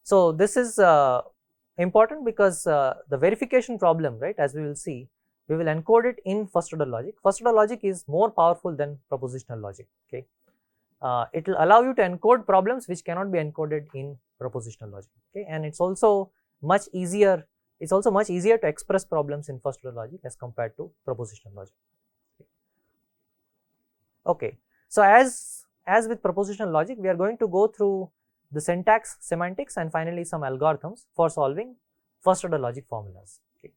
So this is important because the verification problem, right, as we will see, we will encode it in first order logic. First order logic is more powerful than propositional logic. Okay, it will allow you to encode problems which cannot be encoded in propositional logic. Okay, and it's also much easier. It's also much easier to express problems in first order logic as compared to propositional logic. Okay, so as with propositional logic, we are going to go through the syntax, semantics, and finally some algorithms for solving first order logic formulas. Okay,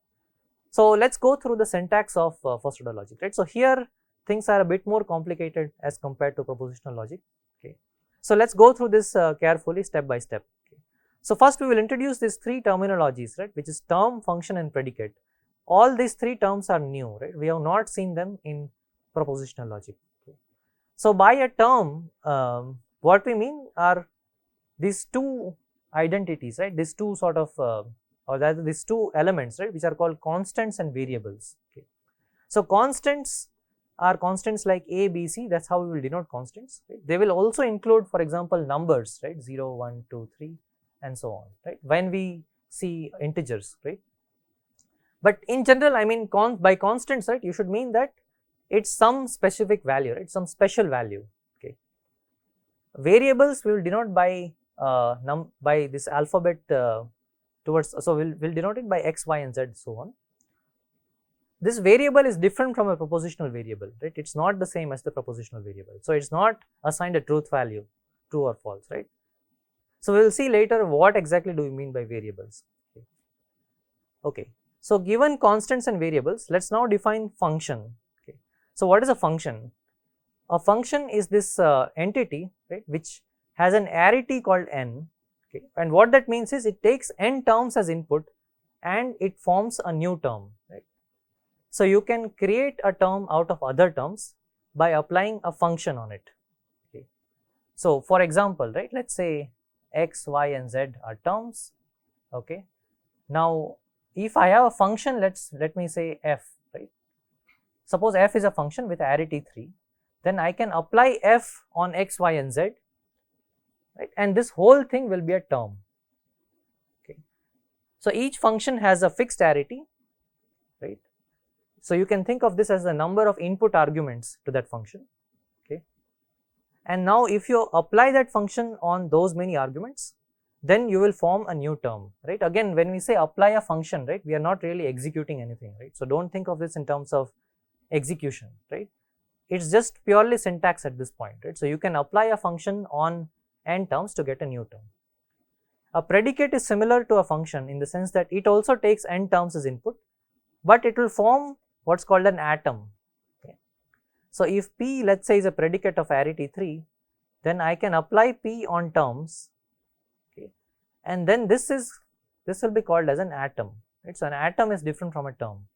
so let's go through the syntax of first order logic. Right, so here things are a bit more complicated as compared to propositional logic. Okay, so let's go through this carefully, step by step. Okay. So first we will introduce these three terminologies, right, which is term, function, and predicate. All these three terms are new, right? We have not seen them in propositional logic. Okay. So by a term, what we mean are these two identities, right? These two sort of or rather these two elements, right, which are called constants and variables. Okay. So constants are constants like a, b, c. That's how we will denote constants. Right? They will also include, for example, numbers, right? 0, 1, 2, 3, and so on. Right? When we see integers, right? But in general, I mean, by constants, right, you should mean that it's some specific value, right? Some special value. Okay. Variables we will denote by by this alphabet towards, so we'll denote it by x, y, and z, so on. This variable is different from a propositional variable, right? It's not the same as the propositional variable, so it's not assigned a truth value, true or false, right? So we will see later what exactly do we mean by variables. Okay. Okay. So given constants and variables, let's now define function. Okay. So what is a function? A function is this entity, right, which has an arity called n. Okay. And what that means is it takes n terms as input and it forms a new term, right? So you can create a term out of other terms by applying a function on it. Okay. So for example, right, let's say x, y, and z are terms. Okay. Now if I have a function, let me say f, right? Suppose f is a function with arity 3, then I can apply f on x, y, and z, right? And this whole thing will be a term. Okay. So each function has a fixed arity, right? So you can think of this as the number of input arguments to that function. Okay. And now if you apply that function on those many arguments, then you will form a new term, right? Again, when we say apply a function, right, we are not really executing anything, right? So don't think of this in terms of execution, right? It's just purely syntax at this point, right? So you can apply a function on n terms to get a new term. A predicate is similar to a function in the sense that it also takes n terms as input, but it will form what's called an atom. Okay. So if p, let's say, is a predicate of arity 3, then I can apply p on terms, okay, and then this will be called as an atom, right? So an atom is different from a term.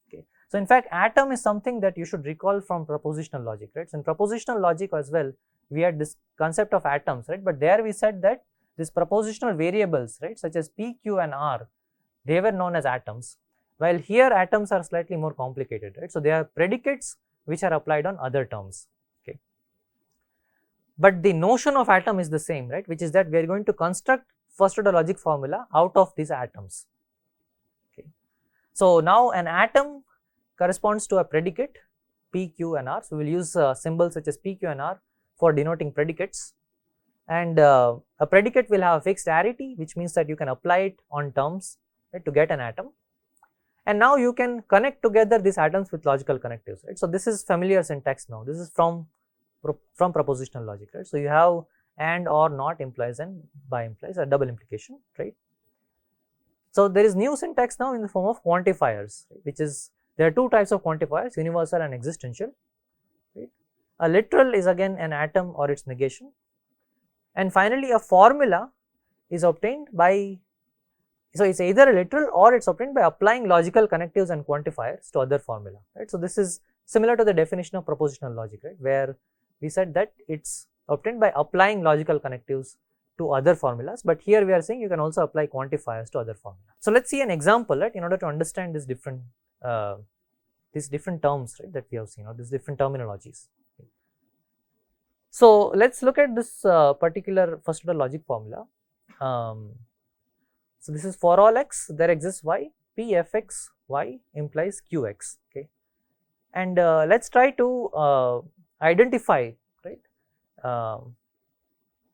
Okay. So in fact, atom is something that you should recall from propositional logic, right? So in propositional logic as well, we had this concept of atoms, right? But there we said that these propositional variables, right, such as p, q, and r, they were known as atoms. While here atoms are slightly more complicated, right? So they are predicates which are applied on other terms. Okay. But the notion of atom is the same, right? Which is that we are going to construct first order logic formula out of these atoms. Okay. So now an atom corresponds to a predicate p, q, and r. So we will use symbols such as p, q, and r for denoting predicates. And a predicate will have a fixed arity, which means that you can apply it on terms, right, to get an atom. And now you can connect together these atoms with logical connectives, right? So this is familiar syntax now. This is from propositional logic, right? So you have and, or, not implies, and by implies, a double implication, right? So there is new syntax now in the form of quantifiers, right? Which is, there are two types of quantifiers, universal and existential, right? A literal is again an atom or its negation, and finally a formula is obtained by, so it's either a literal or it's obtained by applying logical connectives and quantifiers to other formula, right? So this is similar to the definition of propositional logic, right, where we said that it's obtained by applying logical connectives to other formulas, but here we are saying you can also apply quantifiers to other formulas. So let's see an example, right, in order to understand these different terms, right, that we have seen, or these different terminologies. Okay. So let's look at this particular first order logic formula. So this is for all x there exists y, p f x y implies q x. Okay, and let's try to identify, right,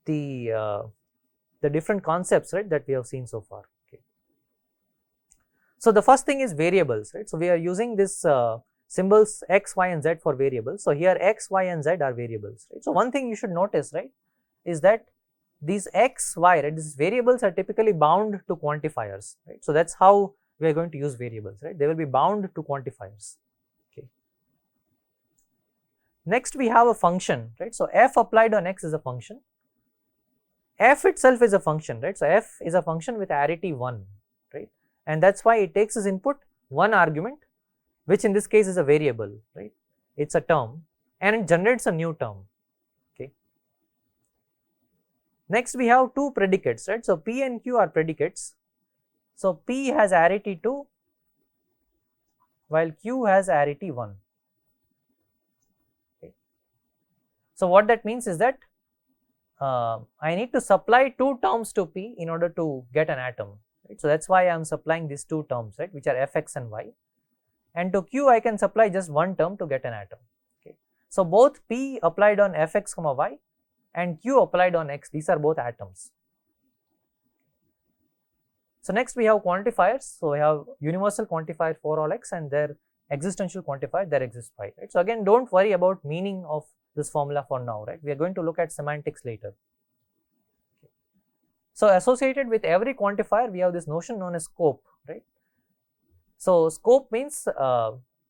the different concepts, right, that we have seen so far. Okay. So the first thing is variables, right. So we are using this symbols x, y and z for variables. So here x, y and z are variables, right. So one thing you should notice, right, is that these x, y, right, these variables are typically bound to quantifiers, right. So that's how we are going to use variables, right. They will be bound to quantifiers. Okay. Next we have a function, right. So f applied on x is a function. F itself is a function, right. So f is a function with arity 1, right, and that's why it takes as input one argument, which in this case is a variable, right. It's a term and it generates a new term. Okay. Next we have two predicates, right. So p and q are predicates. So p has arity 2 while q has arity 1. Okay. So what that means is that I need to supply two terms to p in order to get an atom, right. So that's why I am supplying these two terms, right, which are fx and y, and to q I can supply just one term to get an atom. Okay. So both p applied on fx comma y and q applied on x, these are both atoms. So next we have quantifiers. So we have universal quantifier for all x and their existential quantifier there exists y, right. So again, don't worry about meaning of this formula for now, right. We are going to look at semantics later. Okay. So associated with every quantifier we have this notion known as scope, right. So scope means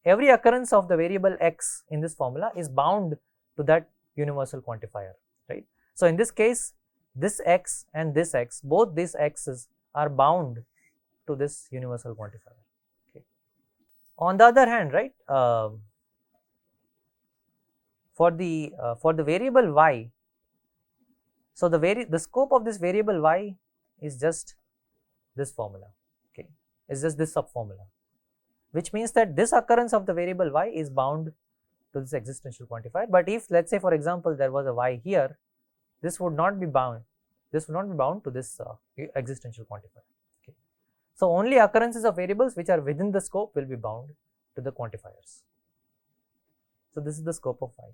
every occurrence of the variable x in this formula is bound to that universal quantifier, right. So in this case, this x and this x, both these x's are bound to this universal quantifier. Okay. On the other hand, right, for the variable y, so the scope of this variable y is just this formula. Okay, is just this sub formula, which means that this occurrence of the variable y is bound to this existential quantifier. But if, let's say for example, there was a y here, this would not be bound. This would not be bound to this existential quantifier. Okay. So only occurrences of variables which are within the scope will be bound to the quantifiers. So this is the scope of y.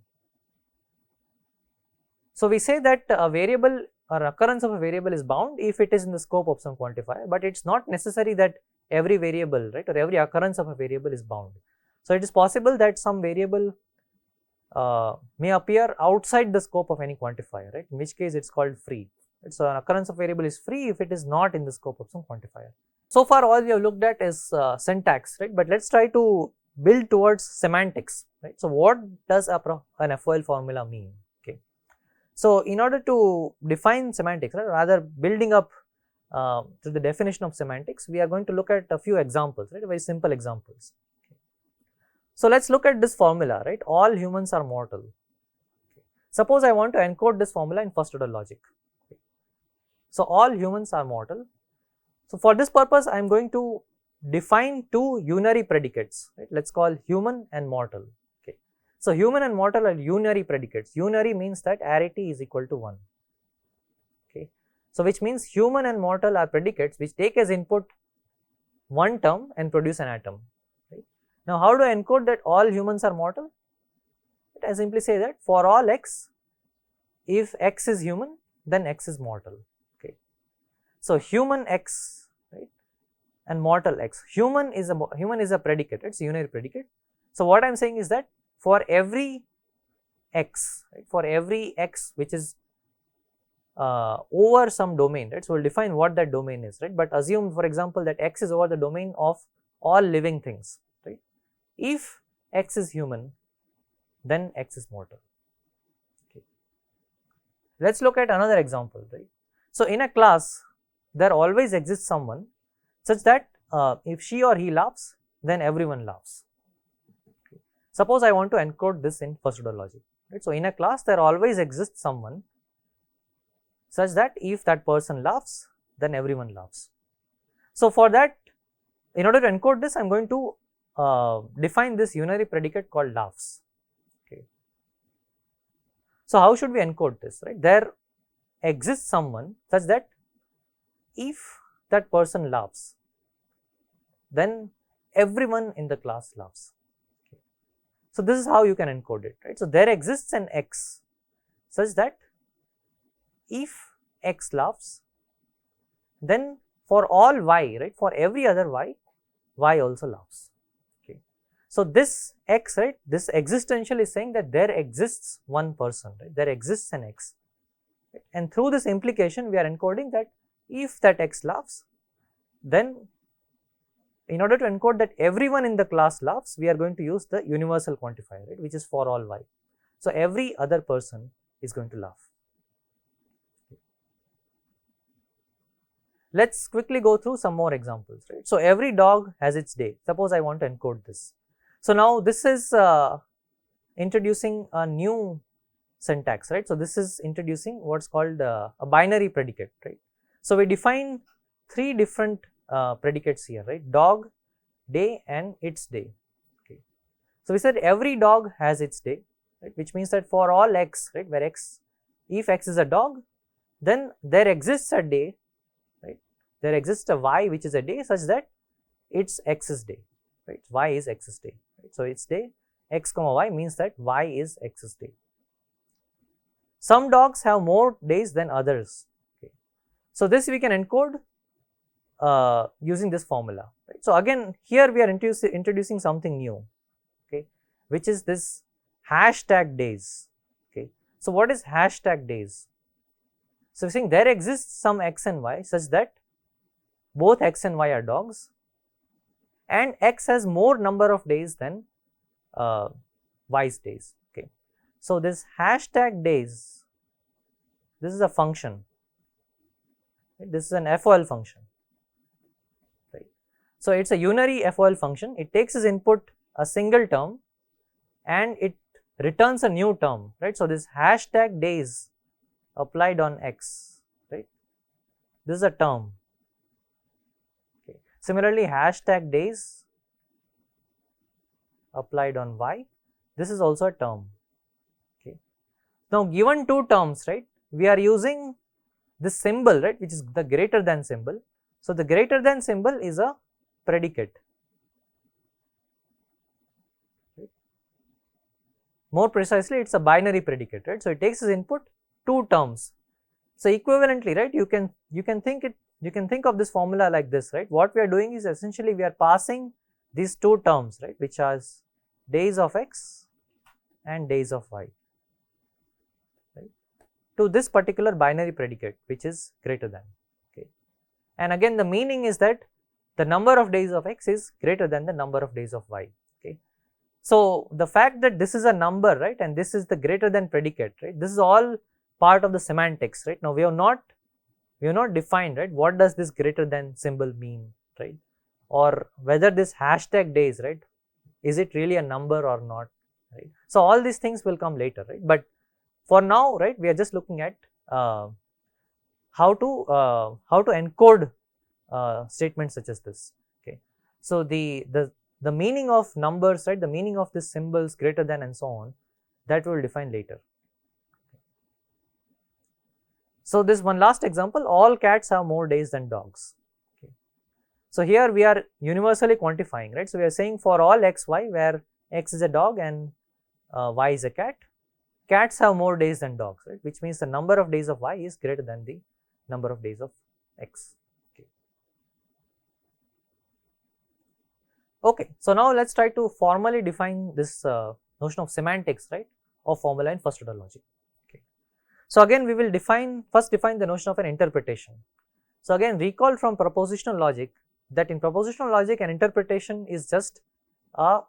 So we say that a variable or occurrence of a variable is bound if it is in the scope of some quantifier, but it's not necessary that every variable, right, or every occurrence of a variable is bound. So it is possible that some variable may appear outside the scope of any quantifier, right, in which case it's called free. Right? So an occurrence of variable is free if it is not in the scope of some quantifier. So far all we have looked at is syntax, right, but let's try to build towards semantics, right. So what does an FOL formula mean? Okay. So in order to define semantics, right, rather building up to the definition of semantics, we are going to look at a few examples, right, very simple examples. Okay. So let's look at this formula, right, all humans are mortal. Okay. Suppose I want to encode this formula in first order logic. Okay. So all humans are mortal. So for this purpose I am going to define two unary predicates, right, let's call human and mortal. Okay. So human and mortal are unary predicates. Unary means that arity is equal to 1. Okay. So which means human and mortal are predicates which take as input one term and produce an atom. Right. Now how do I encode that all humans are mortal? I simply say that for all x, if x is human, then x is mortal. Okay. So human x, right, and mortal x. Human is a predicate, it's a unary predicate. So what I am saying is that for every x, right, for every x which is over some domain, right, so we'll define what that domain is, right, but assume for example that x is over the domain of all living things, right. If x is human, then x is mortal. Okay. Let's look at another example, right. So in a class there always exists someone such that if she or he laughs, then everyone laughs. Okay. Suppose I want to encode this in first order logic, right. So in a class there always exists someone such that if that person laughs, then everyone laughs. So for that, in order to encode this, I am going to define this unary predicate called laughs. Okay. So how should we encode this, right? There exists someone such that if that person laughs, then everyone in the class laughs. Okay. So this is how you can encode it, right? So there exists an x such that if x laughs, then for all y, right, for every other y, y also laughs. Okay. So this x, right, this existential is saying that there exists one person, right, there exists an x, right? And through this implication we are encoding that if that x laughs, then in order to encode that everyone in the class laughs, we are going to use the universal quantifier, right, which is for all y. So every other person is going to laugh. Let's quickly go through some more examples, right. So every dog has its day. Suppose I want to encode this. So now this is introducing a new syntax, right. So this is introducing what's called a binary predicate, right. So we define three different predicates here, right, dog, day and its day. Okay. So we said every dog has its day, right, which means that for all x, right, where x, if x is a dog, then there exists a day, right, there exists a y which is a day such that its x's day, right, y is x's day, right. So its day x comma y means that y is x's day. Some dogs have more days than others. Okay. So this we can encode using this formula, right. So again here we are introducing something new, okay, which is this hashtag days. Okay. So what is hashtag days? So we're saying there exists some x and y such that both x and y are dogs, and x has more number of days than y's days. Okay. So this hashtag days, this is a function, right? This is an FOL function, right. So it's a unary FOL function. It takes as input a single term and it returns a new term, right. So this hashtag days applied on x, right, this is a term. Okay. Similarly, hashtag days applied on y, this is also a term. Okay. Now given two terms, right, we are using this symbol, right, which is the greater than symbol. So the greater than symbol is a predicate. Okay. More precisely, it's a binary predicate, right. So it takes as input two terms. So equivalently, right, you can think of this formula like this, right. What we are doing is essentially we are passing these two terms, right, which are days of x and days of y, right, to this particular binary predicate which is greater than. Okay. And again the meaning is that the number of days of x is greater than the number of days of y. Okay. So the fact that this is a number, right, and this is the greater than predicate, right, this is all part of the semantics, right. Now we have not defined, right, what does this greater than symbol mean, right, or whether this hashtag days, right, is it really a number or not, right. So all these things will come later, right, but for now, right, we are just looking at how to encode statements such as this. Okay. So the meaning of numbers, right, the meaning of these symbols greater than and so on, that we will define later. So this one last example, all cats have more days than dogs. Okay. So here we are universally quantifying, right. So we are saying for all x, y, where x is a dog and y is a cat, cats have more days than dogs, right, which means the number of days of y is greater than the number of days of x. Okay. Okay. So now let's try to formally define this notion of semantics, right, of formula in first order logic. So again we will first define the notion of an interpretation. So again recall from propositional logic that in propositional logic an interpretation is just a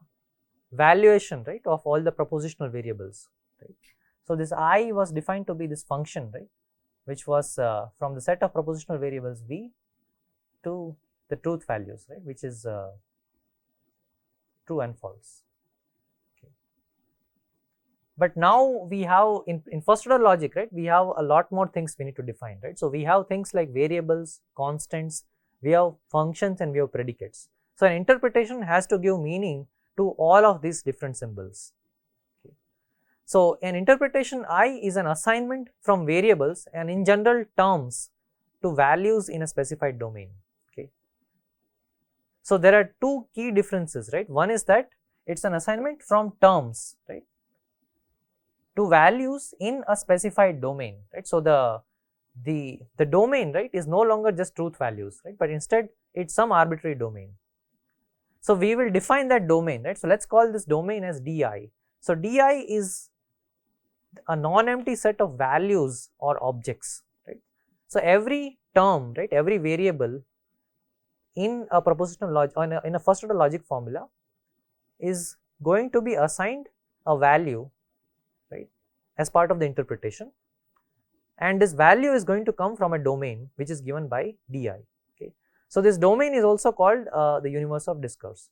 valuation, right, of all the propositional variables, right. So this I was defined to be this function, right, which was from the set of propositional variables v to the truth values, right, which is true and false. But now we have in first order logic, right, we have a lot more things we need to define, right. So we have things like variables, constants, we have functions and we have predicates. So an interpretation has to give meaning to all of these different symbols. Okay. So an interpretation I is an assignment from variables and in general terms to values in a specified domain. So there are two key differences, right? One is that it's an assignment from terms, right, to values in a specified domain, right? So the domain, right, is no longer just truth values, right, but instead it's some arbitrary domain. So we will define that domain, right? So let's call this domain as di. So di is a non-empty set of values or objects, right? So every term, right, every variable in a propositional logic, in a first order logic formula is going to be assigned a value, right, as part of the interpretation, and this value is going to come from a domain which is given by di. Okay. So this domain is also called the universe of discourse.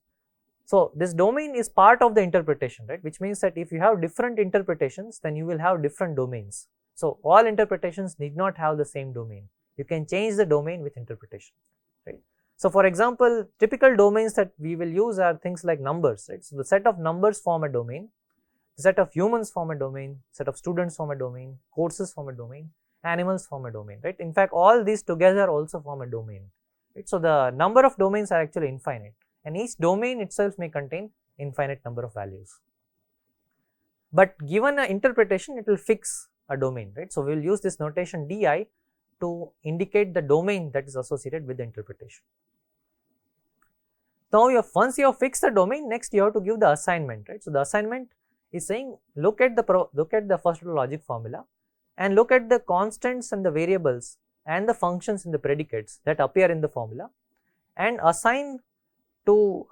So this domain is part of the interpretation, right, which means that if you have different interpretations, then you will have different domains. So all interpretations need not have the same domain. You can change the domain with interpretation, right. So for example, typical domains that we will use are things like numbers, right. So the set of numbers form a domain, the set of humans form a domain, set of students form a domain, courses form a domain, animals form a domain, right. In fact, all these together also form a domain, right. So the number of domains are actually infinite, and each domain itself may contain infinite number of values. But given an interpretation, it will fix a domain, right. So we will use this notation di to indicate the domain that is associated with the interpretation. Now once you have fixed the domain, next you have to give the assignment, right. So the assignment is saying look at the first order logic formula and look at the constants and the variables and the functions and the predicates that appear in the formula, and assign to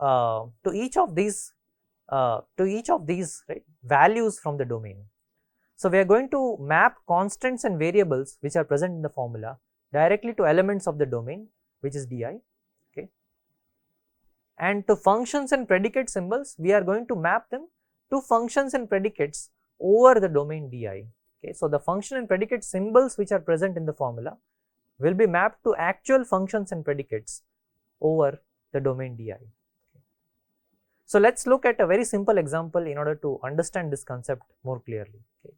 each of these right, values from the domain. So we are going to map constants and variables which are present in the formula directly to elements of the domain, which is di. Okay. And to functions and predicate symbols, we are going to map them to functions and predicates over the domain di. Okay. So the function and predicate symbols which are present in the formula will be mapped to actual functions and predicates over the domain di. Okay. So let's look at a very simple example in order to understand this concept more clearly. Okay.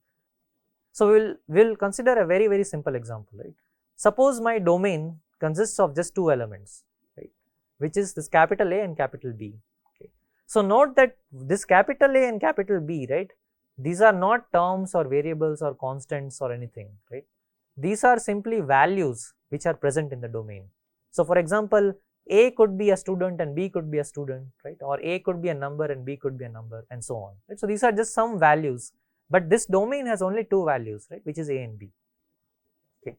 So we'll consider a very simple example, right. Suppose my domain consists of just two elements, right, which is this capital A and capital B. Okay. So note that this capital A and capital B, right, these are not terms or variables or constants or anything, right. These are simply values which are present in the domain. So for example, A could be a student and B could be a student, right, or A could be a number and B could be a number, and so on, right. So these are just some values, but this domain has only two values, right, which is A and B. Okay.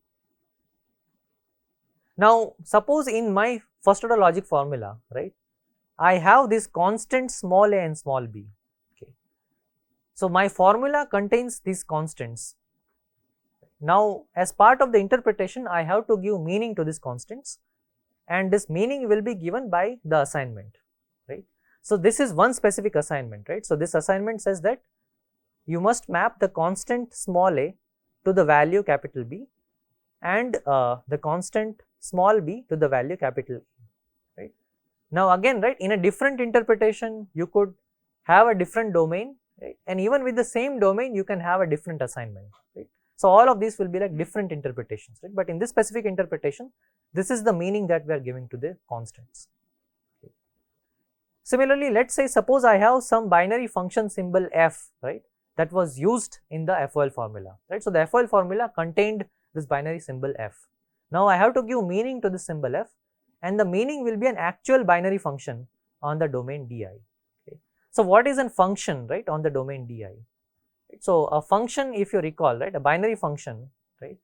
Now suppose in my first order logic formula, right, I have this constant small a and small b. Okay. So my formula contains these constants. Now as part of the interpretation, I have to give meaning to these constants, and this meaning will be given by the assignment, right. So this is one specific assignment, right. So this assignment says that you must map the constant small a to the value capital B, and the constant small b to the value capital A, right. Now again, right, in a different interpretation you could have a different domain, right, and even with the same domain you can have a different assignment, right. So all of these will be like different interpretations, right, but in this specific interpretation, this is the meaning that we are giving to the constants. Okay. Similarly, let's say suppose I have some binary function symbol f, right, that was used in the FOL formula, right. So the FOL formula contained this binary symbol f. Now I have to give meaning to this symbol f, and the meaning will be an actual binary function on the domain di. Okay. So what is a function, right, on the domain di? So a function, if you recall, right, a binary function, right,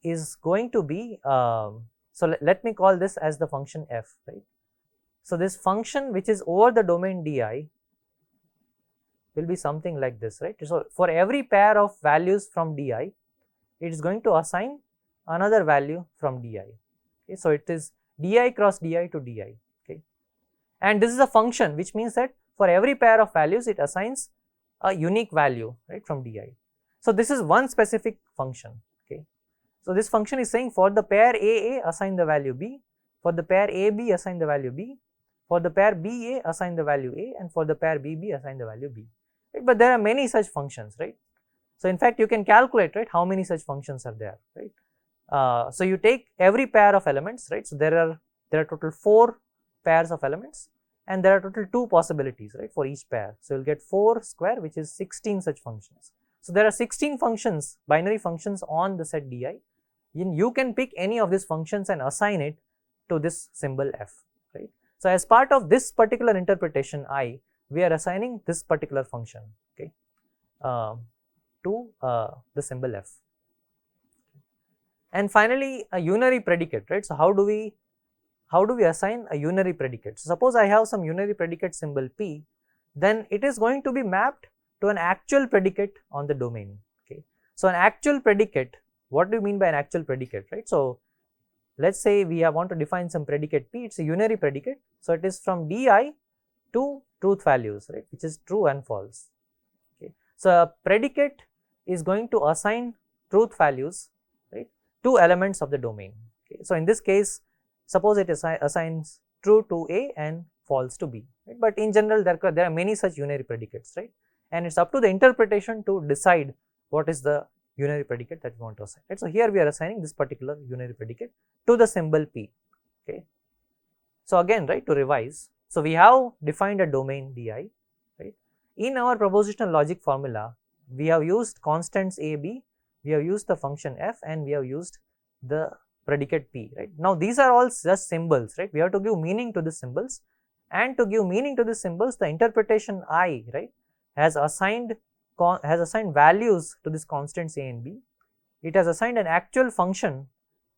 is going to be so let me call this as the function f, right. So this function which is over the domain di will be something like this, right. So for every pair of values from di, it is going to assign another value from di. Okay. So it is di cross di to di. Okay. And this is a function, which means that for every pair of values it assigns a unique value, right, from di. So this is one specific function. Okay. So this function is saying for the pair AA assign the value B, for the pair AB assign the value B, for the pair BA assign the value A, and for the pair BB assign the value B. Right? But there are many such functions, right. So in fact you can calculate, right, how many such functions are there, right. So you take every pair of elements, right. So there are total 4 pairs of elements, and there are total 2 possibilities, right, for each pair. So you'll get 4 square, which is 16 such functions. So there are 16 functions, binary functions on the set di. You can pick any of these functions and assign it to this symbol f, right. So as part of this particular interpretation I, we are assigning this particular function, okay, to the symbol f. And finally, a unary predicate, right. So how do we assign a unary predicate? So suppose I have some unary predicate symbol p, then it is going to be mapped to an actual predicate on the domain, okay. So an actual predicate, what do you mean by an actual predicate, right? So let's say we want to define some predicate p, it's a unary predicate, so it is from di to truth values, right, which is true and false, okay. So a predicate is going to assign truth values, right, to elements of the domain, okay. So in this case, suppose it assigns true to A and false to B, right? But in general there are many such unary predicates, right, and it's up to the interpretation to decide what is the unary predicate that we want to assign, right. So here we are assigning this particular unary predicate to the symbol P, okay. So again, right, to revise, so we have defined a domain di, right. In our propositional logic formula, we have used constants a, b, we have used the function f, and we have used the predicate p, right. Now these are all just symbols, right, we have to give meaning to the symbols, and to give meaning to the symbols, the interpretation I, right, has assigned values to this constants a and b. It has assigned an actual function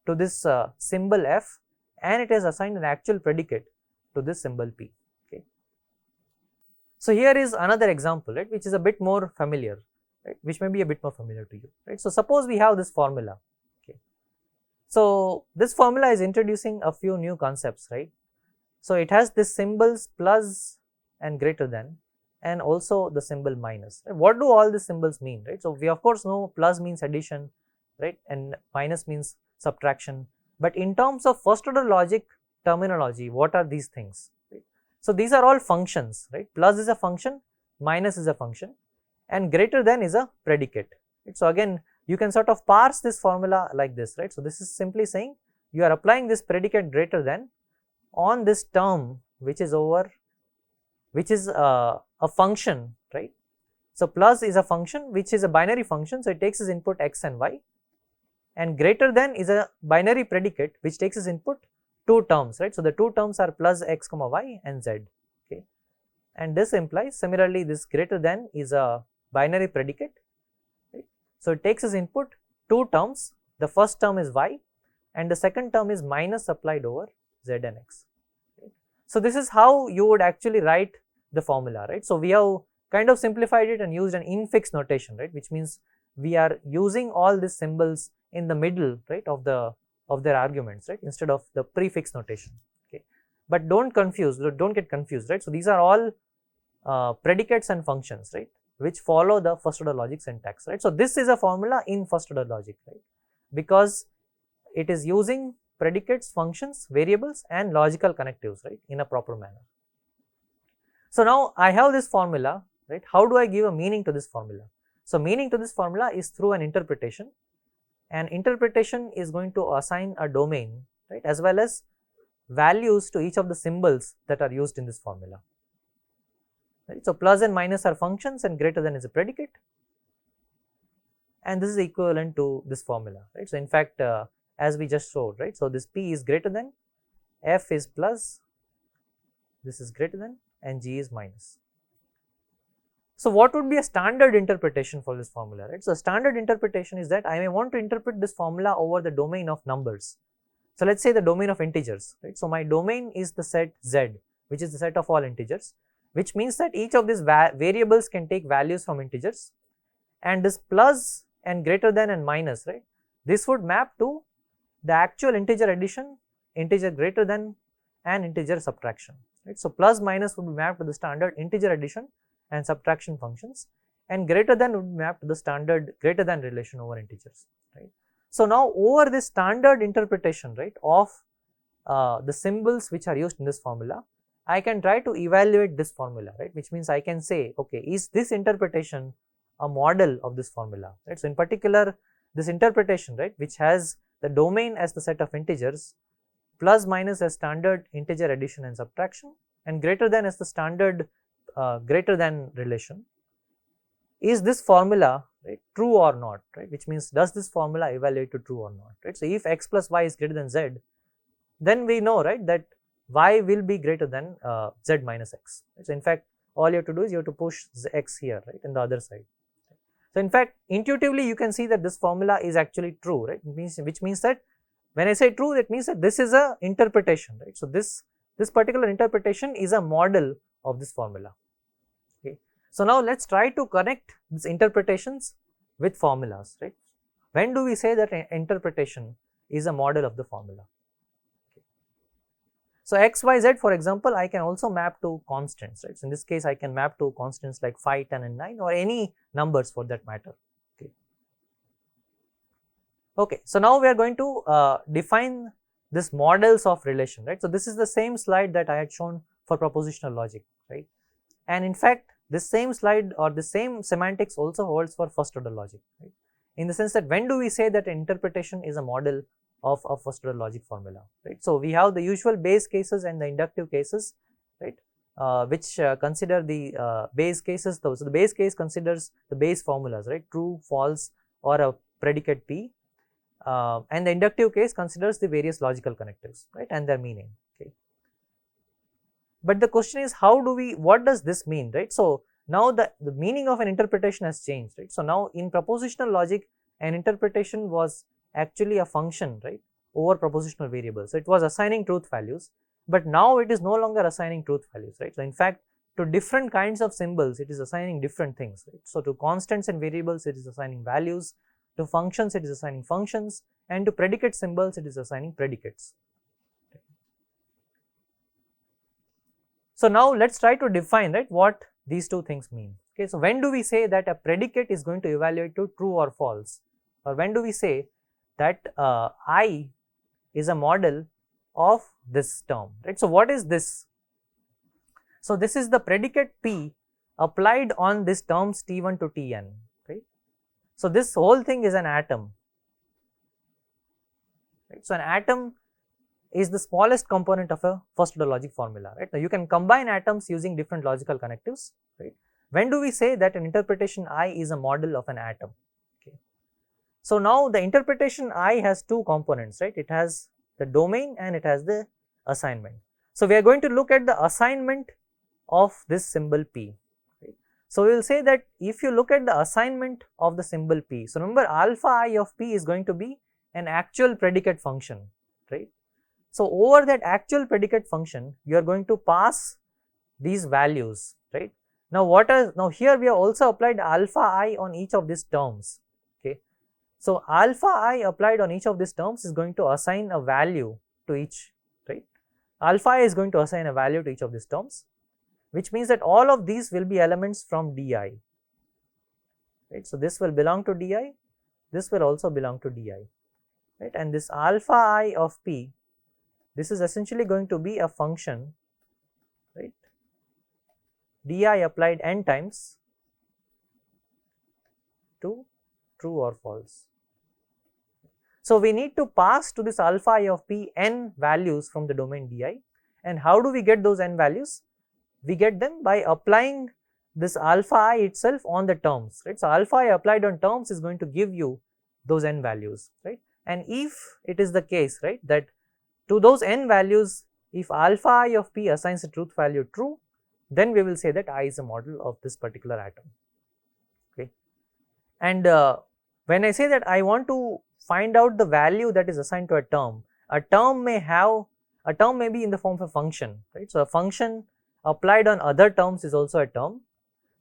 to this symbol f, and it has assigned an actual predicate to this symbol p, okay. So here is another example, right, which is a bit more familiar, right, which may be a bit more familiar to you, right. So suppose we have this formula, okay. So this formula is introducing a few new concepts, right. So it has this symbols plus and greater than, and also the symbol minus. Right? What do all these symbols mean, right? So we of course know plus means addition, right, and minus means subtraction. But in terms of first order logic terminology, what are these things? Right? So these are all functions, right? Plus is a function, minus is a function, and greater than is a predicate. Right? So again, you can sort of parse this formula like this, right? So this is simply saying you are applying this predicate greater than on this term which is a function, right. So plus is a function which is a binary function, so it takes as input x and y, and greater than is a binary predicate which takes as input 2 terms, right. So the 2 terms are plus x comma y and z, okay. And this implies similarly this greater than is a binary predicate, right. So it takes as input 2 terms, the first term is y and the second term is minus applied over z and x. Right. So this is how you would actually write the formula, right. So we have kind of simplified it and used an infix notation, right, which means we are using all these symbols in the middle, right, of their arguments, right, instead of the prefix notation, okay. But don't get confused, right. So these are all predicates and functions, right, which follow the first order logic syntax, right. So this is a formula in first order logic, right, because it is using predicates, functions, variables and logical connectives, right, in a proper manner. So now I have this formula, right. How do I give a meaning to this formula? So meaning to this formula is through an interpretation, and interpretation is going to assign a domain, right, as well as values to each of the symbols that are used in this formula, right. So plus and minus are functions and greater than is a predicate, and this is equivalent to this formula, right. So in fact, as we just showed, right, so this p is greater than, f is plus, this is greater than, and g is minus. So what would be a standard interpretation for this formula, right? So standard interpretation is that I may want to interpret this formula over the domain of numbers. So let's say the domain of integers, right? So my domain is the set z, which is the set of all integers, which means that each of these variables can take values from integers, and this plus and greater than and minus, right, this would map to the actual integer addition, integer greater than and integer subtraction, right. So plus minus would be mapped to the standard integer addition and subtraction functions, and greater than would be mapped to the standard greater than relation over integers, right. So now over this standard interpretation, right, of the symbols which are used in this formula, I can try to evaluate this formula, right, which means I can say, okay, is this interpretation a model of this formula, right. So in particular, this interpretation, right, which has the domain as the set of integers plus minus as standard integer addition and subtraction, and greater than as the standard greater than relation. Is this formula, right, true or not, right, which means does this formula evaluate to true or not, right. So, if x plus y is greater than z, then we know, right, that y will be greater than z minus x. Right. So, in fact, all you have to do is you have to push x here, right, in the other side. So, in fact, intuitively you can see that this formula is actually true, right, which means that when I say true, that means that this is a interpretation, right. So, this particular interpretation is a model of this formula. Okay. So, now let us try to connect these interpretations with formulas, right. When do we say that an interpretation is a model of the formula? Okay. So, x, y, z, for example, I can also map to constants, right. So, in this case I can map to constants like 5, 10 and 9 or any numbers for that matter. Okay. Okay. So, now we are going to define this models of relation, right. So, this is the same slide that I had shown for propositional logic, right, and in fact, this same slide or the same semantics also holds for first order logic, right, in the sense that when do we say that an interpretation is a model of a first order logic formula, right. So, we have the usual base cases and the inductive cases, right, which consider the base cases. So, the base case considers the base formulas, right, true, false or a predicate p, and the inductive case considers the various logical connectives, right, and their meaning. Okay. But the question is, how do we, what does this mean, right? So, now the meaning of an interpretation has changed, right. So, now in propositional logic, an interpretation was actually a function, right, over propositional variables. So, it was assigning truth values, but now it is no longer assigning truth values, right. So, in fact, to different kinds of symbols, it is assigning different things, right. So, to constants and variables, it is assigning values, to functions, it is assigning functions, and to predicate symbols, it is assigning predicates. So, now let us try to define, right, what these two things mean. Okay. So, when do we say that a predicate is going to evaluate to true or false, or when do we say that I is a model of this term, right. So, what is this? So, this is the predicate p applied on this terms t1 to tn, right. So, this whole thing is an atom, right. So, an atom is the smallest component of a first order logic formula, right. Now, you can combine atoms using different logical connectives, right. When do we say that an interpretation I is a model of an atom? Okay. So, now the interpretation I has two components, right. It has the domain and it has the assignment. So, we are going to look at the assignment of this symbol p. Right. So, we will say that if you look at the assignment of the symbol p, so remember alpha I of p is going to be an actual predicate function, right. So, over that actual predicate function, you are going to pass these values, right. Now, now here we have also applied alpha I on each of these terms. Okay. So, alpha I applied on each of these terms is going to assign a value to each, right. Alpha I is going to assign a value to each of these terms, which means that all of these will be elements from di, right. So, this will belong to di, this will also belong to di, right, and this alpha I of p, this is essentially going to be a function, right, di applied n times to true or false. So, we need to pass to this alpha I of p n values from the domain di, and how do we get those n values? We get them by applying this alpha I itself on the terms, right. So, alpha I applied on terms is going to give you those n values, right, and if it is the case, right, that to those n values, if alpha I of p assigns a truth value true, then we will say that I is a model of this particular atom. Okay. And when I say that I want to find out the value that is assigned to a term may be in the form of a function, right. So, a function applied on other terms is also a term.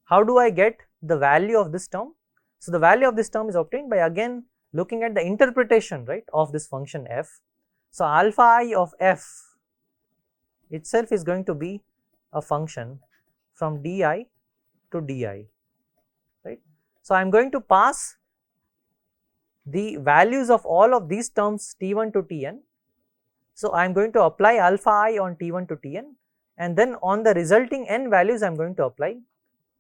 How do I get the value of this term? So, the value of this term is obtained by again looking at the interpretation, right, of this function f. So, alpha I of f itself is going to be a function from di to di, right. So, I am going to pass the values of all of these terms t1 to tn. So, I am going to apply alpha I on t1 to tn, and then on the resulting n values I am going to apply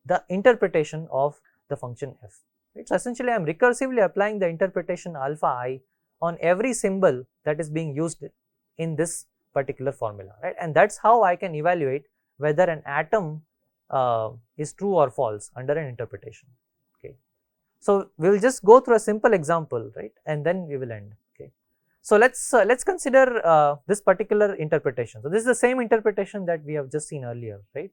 the interpretation of the function f, right. So, essentially I am recursively applying the interpretation alpha I on every symbol that is being used in this particular formula, right? And that's how I can evaluate whether an atom is true or false under an interpretation. Okay. So we will just go through a simple example, right, and then we will end. Okay. So let's consider this particular interpretation. So this is the same interpretation that we have just seen earlier, right?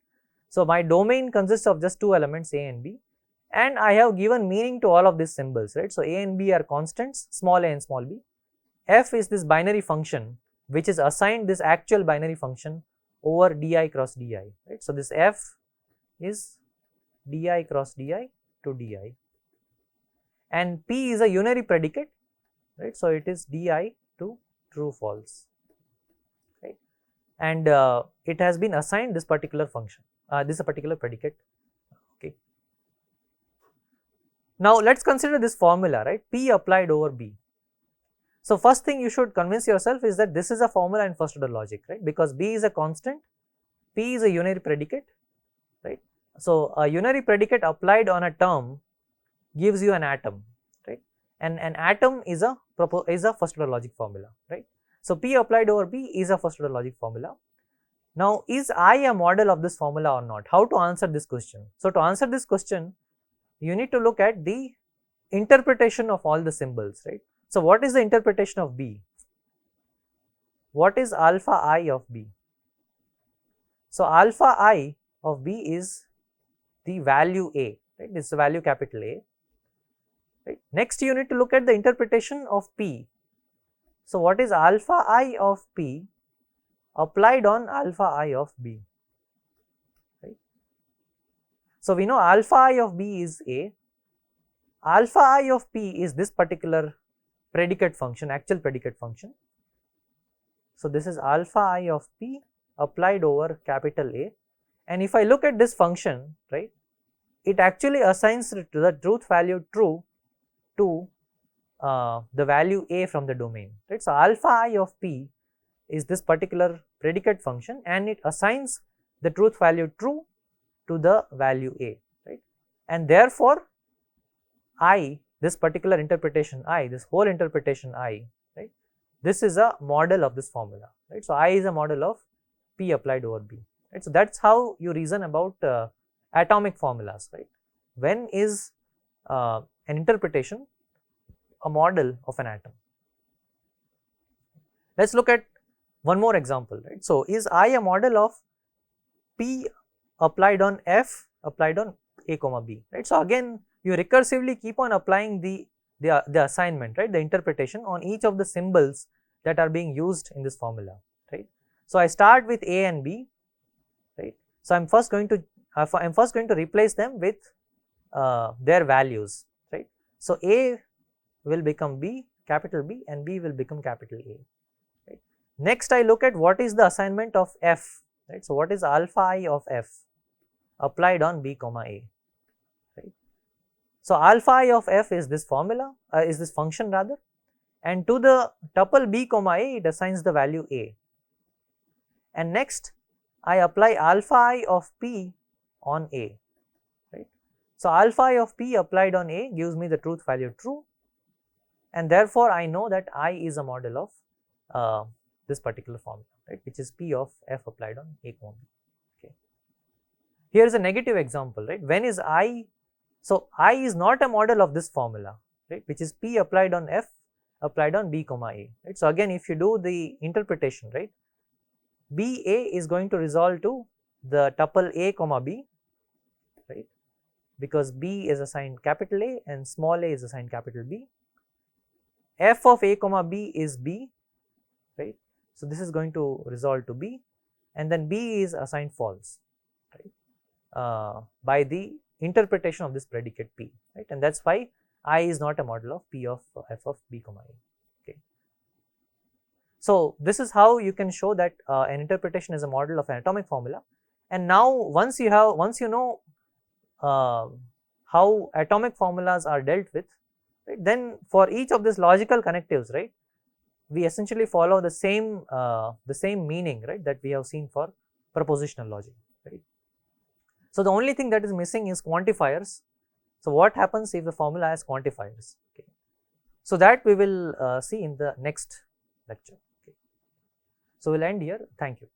So my domain consists of just two elements A and B, and I have given meaning to all of these symbols, right? So A and B are constants, small a and small b. F is this binary function which is assigned this actual binary function over di cross di, right? So this F is di cross di to di, and P is a unary predicate, right? So it is di to true false, right? And it has been assigned this particular function, this is a particular predicate. Okay. Now let's consider this formula, right? P applied over B. So first thing you should convince yourself is that this is a formula in first order logic, right? Because B is a constant, P is a unary predicate, right? So a unary predicate applied on a term gives you an atom, right? And an atom is a first order logic formula, right? So P applied over B is a first order logic formula. Now is I a model of this formula or not? How to answer this question? So to answer this question, you need to look at the interpretation of all the symbols, right? So what is the interpretation of B? What is alpha I of B? So alpha I of B is the value A, right? This is the value capital A, right? Next you need to look at the interpretation of P. So what is alpha I of P applied on alpha I of B, right? So we know alpha I of B is A, alpha I of P is this particular predicate function, actual predicate function. So this is alpha I of P applied over capital A, and if I look at this function, right, it actually assigns to the truth value true to the value A from the domain, right? So alpha I of P is this particular predicate function, and it assigns the truth value true to the value A, right? And therefore I, this particular interpretation I, this whole interpretation I, right, this is a model of this formula, right? So I is a model of P applied over B, right? So that's how you reason about atomic formulas, right? When is an interpretation a model of an atom? Let's look at one more example, right? So is I a model of P applied on F applied on A comma B, right? So again you recursively keep on applying the assignment, right, the interpretation on each of the symbols that are being used in this formula, right? So I start with A and B, right? So I'm first going to replace them with their values, right? So A will become B, capital B, and B will become capital A, right? Next I look at what is the assignment of F, right? So what is alpha I of F applied on B comma A, right? So alpha I of F is this formula, is this function rather, and to the tuple B comma A it assigns the value A, and next I apply alpha I of P on A, right? So alpha I of P applied on A gives me the truth value true, and therefore I know that I is a model of this particular formula, right, which is P of F applied on A comma B. Okay. Here is a negative example, right? When is I? So I is not a model of this formula, right, which is P applied on F applied on B comma A, right? So again if you do the interpretation, right, B A is going to resolve to the tuple A comma B, right, because B is assigned capital A and small a is assigned capital B. F of A comma B is B, right? So this is going to resolve to B, and then B is assigned false, right, by the interpretation of this predicate P, right? And that's why I is not a model of P of F of B comma A. Okay. So this is how you can show that an interpretation is a model of an atomic formula. And now once you know how atomic formulas are dealt with, right, then for each of these logical connectives, right, we essentially follow the same meaning, right, that we have seen for propositional logic, right. So the only thing that is missing is quantifiers. So what happens if the formula has quantifiers? Okay. So that we will see in the next lecture. Okay. So we'll end here. Thank you.